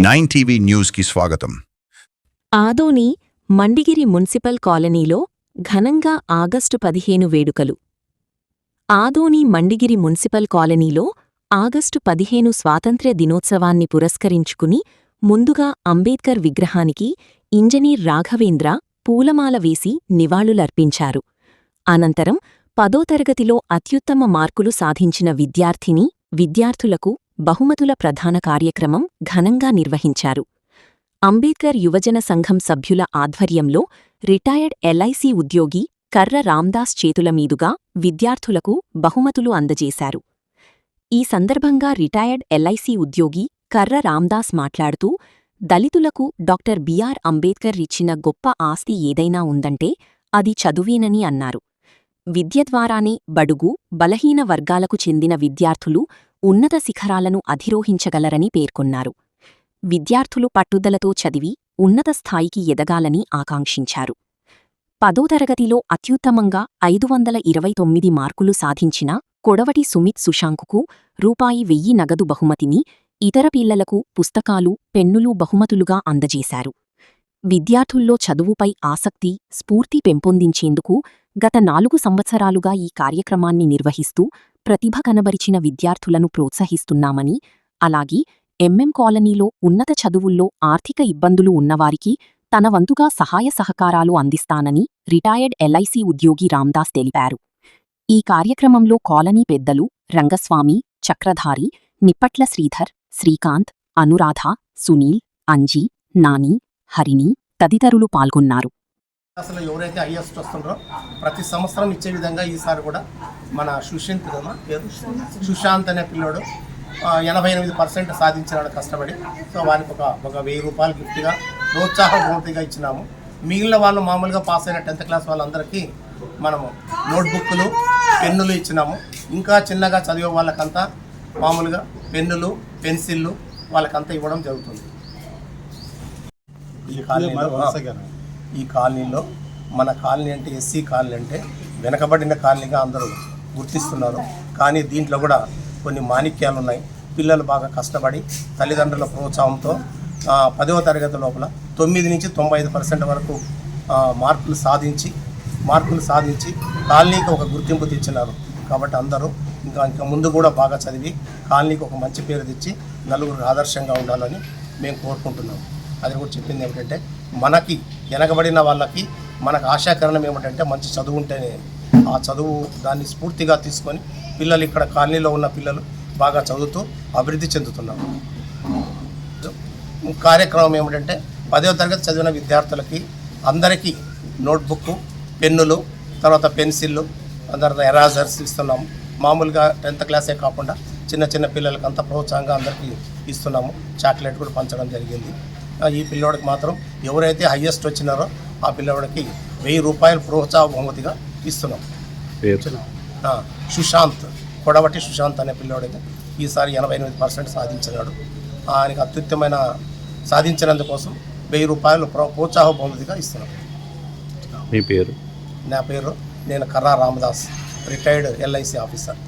9 TV న్యూస్కి స్వాగతం. Adoni Mandigiri municipal కాలనీలో ఘనంగా ఆగస్టు 15 వేడుకలు. ఆదోని మండిగిరి మున్సిపల్ కాలనీలో ఆగస్టు 15 స్వాతంత్ర్య దినోత్సవాన్ని పురస్కరించుకుని ముందుగా అంబేద్కర్ విగ్రహానికి ఇంజనీర్ రాఘవేంద్ర పూలమాల వేసి నివాళులర్పించారు. అనంతరం 10వ తరగతిలో అత్యుత్తమ మార్కులు సాధించిన విద్యార్థులకు బహుమతుల ప్రధాన కార్యక్రమం ఘనంగా నిర్వహించారు. అంబేద్కర్ యువజన సంఘం సభ్యుల ఆధ్వర్యంలో రిటైర్డ్ ఎల్ఐసి ఉద్యోగి కర్ర రామ్దాస్ చేతుల మీదుగా విద్యార్థులకు బహుమతులు అందజేశారు. ఈ సందర్భంగా రిటైర్డ్ ఎల్ఐసి ఉద్యోగి కర్ర రామ్దాస్ మాట్లాడుతూ, దళితులకు డాక్టర్ బిఆర్ అంబేద్కర్ ఇచ్చిన గొప్ప ఆస్తి ఏదైనా ఉందంటే అది చదువేనని అన్నారు. విద్య ద్వారానే బడుగు, బలహీన వర్గాలకు చెందిన విద్యార్థులు ఉన్నత శిఖరాలను అధిరోహించగలరని పేర్కొన్నారు. విద్యార్థులు పట్టుదలతో చదివి ఉన్నత స్థాయికి ఎదగాలని ఆకాంక్షించారు. 10వ తరగతిలో అత్యుత్తమంగా 529 మార్కులు సాధించిన కొడవటి సుమిత్ సుశాంకుకు రూ.1000 నగదు బహుమతిని, ఇతర పిల్లలకు పుస్తకాలు, పెన్నులు బహుమతులుగా అందజేశారు. విద్యార్థుల్లో చదువుపై ఆసక్తి, స్ఫూర్తి పెంపొందించేందుకు గత 4 సంవత్సరాలుగా ఈ కార్యక్రమాన్ని నిర్వహిస్తూ ప్రతిభ కనబరిచిన విద్యార్థులను ప్రోత్సహిస్తున్నామని, అలాగే ఎంఎం కాలనీలో ఉన్నత చదువుల్లో ఆర్థిక ఇబ్బందులు ఉన్నవారికి తన వంతుగా సహాయ సహకారాలు అందిస్తానని రిటైర్డ్ ఎల్ఐసి ఉద్యోగి రామ్దాస్ తెలిపారు. ఈ కార్యక్రమంలో కాలనీ పెద్దలు రంగస్వామి, చక్రధారి, నిప్పట్ల శ్రీధర్, శ్రీకాంత్, అనురాధ, సునీల్, అంజీ, నాని, హరిణి తదితరులు పాల్గొన్నారు. అసలు ఎవరైతే హైయెస్ట్ వస్తుండ్రో ప్రతి సంవత్సరం ఇచ్చే విధంగా ఈసారి కూడా మన సుశాంత్ అనే పిల్లోడు 88% సాధించినాడు కష్టపడి. సో వారికి ఒక 1000 రూపాయలు గిఫ్ట్గా ప్రోత్సాహ బహుమతిగా ఇచ్చినాము. మిగిలిన వాళ్ళు మామూలుగా పాస్ అయిన 10th క్లాస్ వాళ్ళందరికీ మనము నోట్బుక్లు, పెన్నులు ఇచ్చినాము. ఇంకా చిన్నగా చదివే వాళ్ళకంతా మామూలుగా పెన్నులు, పెన్సిళ్ళు వాళ్ళకంతా ఇవ్వడం జరుగుతుంది. ఈ కాలనీలో మన కాలనీ అంటే ఎస్సీ కాలనీ అంటే వెనకబడిన కాలనీగా అందరూ గుర్తిస్తున్నారు. కానీ దీంట్లో కూడా కొన్ని మాణిక్యాలు ఉన్నాయి. పిల్లలు బాగా కష్టపడి తల్లిదండ్రుల ప్రోత్సాహంతో 10వ తరగతి లోపల 9 నుంచి 95% వరకు మార్కులు సాధించి కాలనీకి ఒక గుర్తింపు తెచ్చినారు. కాబట్టి అందరూ ఇంకా ముందు కూడా బాగా చదివి కాలనీకి ఒక మంచి పేరు తెచ్చి నలుగురు ఆదర్శంగా ఉండాలని మేము కోరుకుంటున్నాం. అది కూడా చెప్పింది ఏమిటంటే, మనకి వెనకబడిన వాళ్ళకి మనకు ఆశాకరణం ఏమిటంటే మంచి చదువు ఉంటేనే, ఆ చదువు దాన్ని స్ఫూర్తిగా తీసుకొని పిల్లలు ఇక్కడ కాలనీలో ఉన్న పిల్లలు బాగా చదువుతూ అభివృద్ధి చెందుతున్నారు. కార్యక్రమం ఏమిటంటే 10వ తరగతి చదివిన విద్యార్థులకి అందరికీ నోట్బుక్, పెన్నులు, తర్వాత పెన్సిళ్ళు, తర్వాత ఎరాజర్స్ ఇస్తున్నాము. మామూలుగా 10th క్లాసే కాకుండా చిన్న పిల్లలకి అంతా ప్రోత్సాహంగా అందరికీ ఇస్తున్నాము. చాక్లెట్ కూడా పంచడం జరిగింది. ఈ పిల్లోడికి మాత్రం ఎవరైతే హైయెస్ట్ వచ్చినారో ఆ పిల్లోడికి 1000 రూపాయలు ప్రోత్సాహ బహుమతిగా ఇస్తున్నాం. సుశాంత్, కొడవటి సుశాంత్ అనే పిల్లోడైతే ఈసారి 88% సాధించినాడు. ఆయనకు అత్యుత్తమైన సాధించినందుకోసం 1000 రూపాయలు ప్రోత్సాహ బహుమతిగా ఇస్తున్నాం. మీ పేరు? నా పేరు నేను కర్రా రామదాస్, రిటైర్డ్ ఎల్ఐసి ఆఫీసర్.